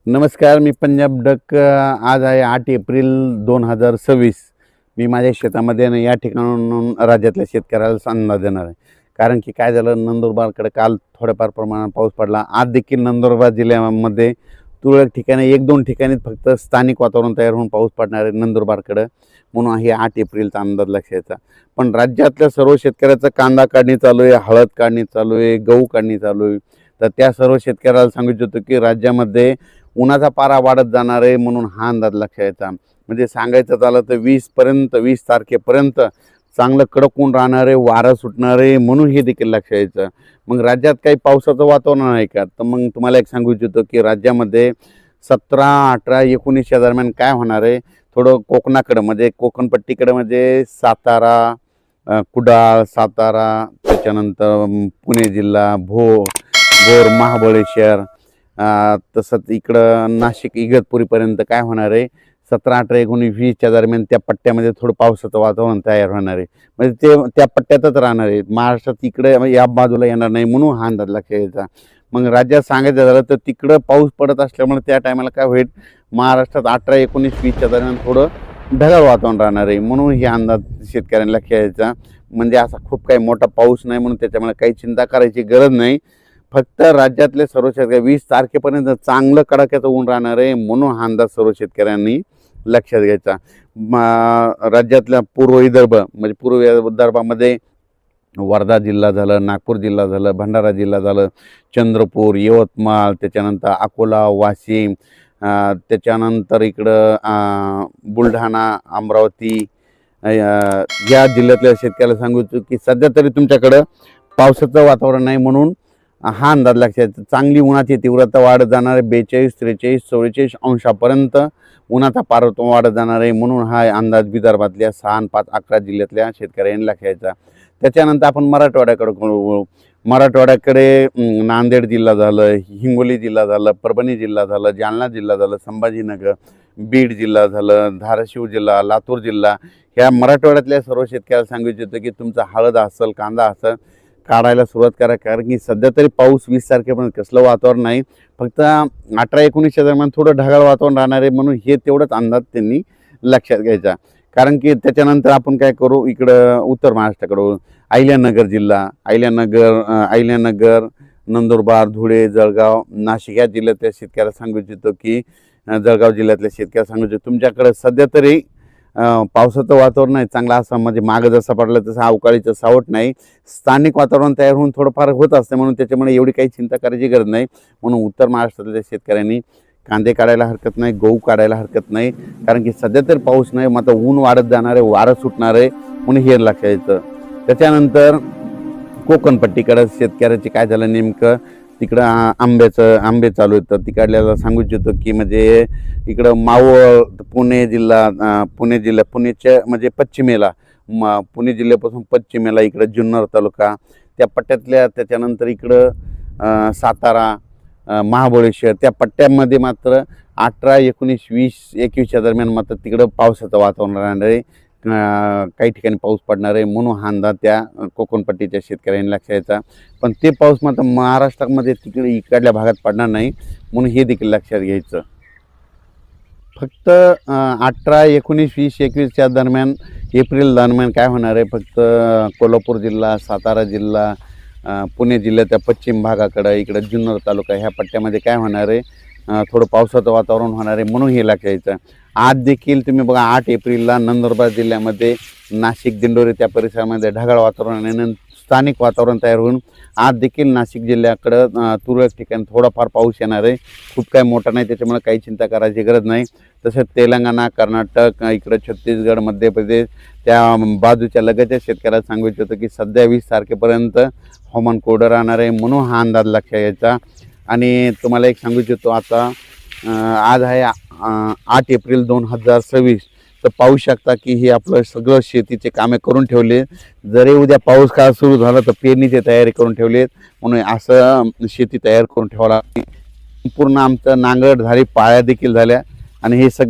नमस्कार, मी पंजाब डक. आज आहे 8 एप्रिल 2026. मी माझ्या शेतामध्ये या ठिकाणाहून राज्यातल्या शेतकऱ्याला अंदाज देणार आहे. कारण की काय झालं, नंदुरबारकडे काल थोड्याफार प्रमाणात पाऊस पडला. आज देखील नंदुरबार जिल्ह्यामध्ये तुरळक ठिकाणी 1-2 ठिकाणी फक्त स्थानिक वातावरण तयार होऊन पाऊस पडणार आहे नंदुरबारकडं. म्हणून हे 8 एप्रिलचा अंदाज लक्षाचा. पण राज्यातल्या सर्व शेतकऱ्याचं कांदा काढणी चालू आहे, हळद काढणी चालू आहे, गहू काढणी चालू आहे. तर त्या सर्व शेतकऱ्याला सांगू इच्छितो की राज्यामध्ये उन्हाचा पारा वाढत जाणार आहे, म्हणून हा अंदाज लक्षाचा. म्हणजे सांगायचं झालं तर 20 तारखेपर्यंत चांगलं कडक ऊन राहणार आहे, वारं सुटणार आहे, म्हणून हे देखील लक्षाचं. मग राज्यात काही पावसाचं वातावरण आहे का, तर मग तुम्हाला एक सांगू इच्छितो की राज्यामध्ये 17, 18, 19 दरम्यान काय होणार आहे, थोडं कोकणाकडं म्हणजे कोकणपट्टीकडं म्हणजे सातारा, कुडाळ, सातारा, त्याच्यानंतर पुणे जिल्हा, भोर, महाबळेश्वर, तसंच इकडं नाशिक इगतपुरीपर्यंत काय होणार आहे, 17, 18, 19, 20च्या दरम्यान त्या पट्ट्यामध्ये थोडं पावसाचं वातावरण तयार होणार आहे. म्हणजे ते त्या पट्ट्यातच राहणार आहे. महाराष्ट्रात इकडे या बाजूला येणार नाही, म्हणून हा अंदाज लक्षाचा. मग राज्यात सांगायचं झालं तर तिकडं पाऊस पडत असल्यामुळे त्या टायमाला काय होईल, महाराष्ट्रात 18, 19, 20च्या दरम्यान थोडं ढगाळ वातावरण राहणार आहे, म्हणून हे अंदाज शेतकऱ्यांना लक्षाचा. म्हणजे असा खूप काही मोठा पाऊस नाही, म्हणून त्याच्यामुळे काही चिंता करायची गरज नाही. फक्त राज्यातले सर्व शेतकरी 20 तारखेपर्यंत चांगलं कडाक्याचं ऊन राहणार आहे, म्हणून हा अंदाज सर्व शेतकऱ्यांनी लक्षात घ्यायचा. राज्यातल्या पूर्व विदर्भ म्हणजे पूर्व विदर्भामध्ये वर्धा जिल्हा झालं, नागपूर जिल्हा झालं, भंडारा जिल्हा झालं, चंद्रपूर, यवतमाळ, त्याच्यानंतर अकोला, वाशिम, त्याच्यानंतर इकडं बुलढाणा, अमरावती, या जिल्ह्यातल्या शेतकऱ्याला सांगू इच्छितो की सध्या तरी तुमच्याकडं पावसाचं वातावरण नाही, म्हणून हा अंदाज लक्षात. चांगली उन्हाची तीव्रता वाढत जाणार आहे. 42, 43, 44 अंशापर्यंत उन्हाचा पारा वाढत जाणार आहे, म्हणून हा अंदाज विदर्भातल्या 6, 5, 11 जिल्ह्यातल्या शेतकऱ्यांनी लक्षाचा. त्याच्यानंतर आपण मराठवाड्याकडे नांदेड जिल्हा झालं, हिंगोली जिल्हा झालं, परभणी जिल्हा झालं, जालना जिल्हा झालं, संभाजीनगर, बीड जिल्हा झालं, धाराशिव जिल्हा, लातूर जिल्हा, ह्या मराठवाड्यातल्या सर्व शेतकऱ्याला सांगू इच्छितो की तुमचा हळद असेल, कांदा असेल, काढायला सुरुवात करा. कारण की सध्या तरी पाऊस 20 तारखेपर्यंत कसलं वातावरण नाही, फक्त 18, 19च्या दरम्यान थोडं ढगाळ वातावरण राहणार आहे, म्हणून हे तेवढंच अंदाज त्यांनी लक्षात घ्यायचा. कारण की त्याच्यानंतर आपण काय करू, इकडं उत्तर महाराष्ट्राकडं अहिल्यानगर जिल्हा, अहिल्यानगर, नंदुरबार, धुळे, जळगाव, नाशिक या जिल्ह्यातल्या शेतकऱ्याला सांगू इच्छितो की जळगाव जिल्ह्यातल्या शेतकऱ्याला सांगू इच्छितो तुमच्याकडे सध्या तरी पावसाचं वातावरण नाही चांगलं, असं म्हणजे मागं जसं पडलं तसं अवकाळीचं सावट नाही, स्थानिक वातावरण तयार होऊन थोडंफार होत असते, म्हणून त्याच्यामुळे एवढी काही चिंता करायची गरज नाही. म्हणून उत्तर महाराष्ट्रातल्या शेतकऱ्यांनी कांदे काढायला हरकत नाही, गहू काढायला हरकत नाही. कारण की सध्या तरी पाऊस नाही, मग आता ऊन वाढत जाणार आहे, वारं सुटणार आहे, म्हणून हे लक्षात येतं. त्याच्यानंतर कोकणपट्टीकडं शेतकऱ्याचे काय झालं, नेमकं तिकडं आंबे चालू आहेत. तर तिकडल्याला सांगू इच्छितो की म्हणजे इकडं मावळ, पुणेच्या म्हणजे पश्चिमेला, पुणे जिल्ह्यापासून पश्चिमेला इकडं जुन्नर तालुका त्या पट्ट्यातल्या, त्याच्यानंतर इकडं सातारा, महाबळेश्वर त्या पट्ट्यामध्ये मात्र 18, 19, 20, 21च्या दरम्यान मात्र तिकडं पावसाचं वातावरण राहणार आहे. काही ठिकाणी पाऊस पडणार आहे, म्हणून हा अंदाज त्या कोकणपट्टीच्या शेतकऱ्यांनी लक्षाचा. पण ते पाऊस मात्र महाराष्ट्रामध्ये इकडल्या भागात पडणार नाही, म्हणून हे देखील लक्षात घ्यायचं. फक्त 18, 19, 20, 21च्या दरम्यान एप्रिल दरम्यान काय होणार आहे, फक्त कोल्हापूर जिल्हा, सातारा जिल्हा, पुणे जिल्ह्याच्या पश्चिम भागाकडं इकडं जुन्नर तालुका ह्या पट्ट्यामध्ये काय होणार आहे, थोडं पावसाचं वातावरण होणार आहे, म्हणून हे लक्षायचं. आज देखील तुम्ही बघा 8 एप्रिलला नंदुरबार जिल्ह्यामध्ये नाशिक, दिंडोरी त्या परिसरामध्ये ढगाळ वातावरण आणि स्थानिक वातावरण तयार होऊन आज देखील नाशिक जिल्ह्याकडं तुरळक ठिकाणी थोडाफार पाऊस येणार आहे. खूप काही मोठा नाही, त्याच्यामुळे काही चिंता करायची गरज नाही. तसंच तेलंगणा, कर्नाटक, इकडं छत्तीसगड, मध्य प्रदेश त्या बाजूच्या लगतच्या शेतकऱ्याला सांगू इच्छितो की सध्या 20 तारखेपर्यंत हवामान कोरडं राहणार आहे, म्हणून हा अंदाज लक्षात यायचा. आणि तुम्हाला एक सांगू इच्छितो, आता आज आहे 8 एप्रिल 2026. तर पाहू शकता की हे आपलं सगळं शेतीचे कामे करून ठेवले. जरी उद्या पाऊस काळ सुरू झाला तर पेरणीची तयारी करून ठेवलेत, म्हणून असं शेती तयार करून ठेवायला. पूर्ण आमचं नांगरट झाली, पाळ्या देखील झाल्या, आणि हे सगळं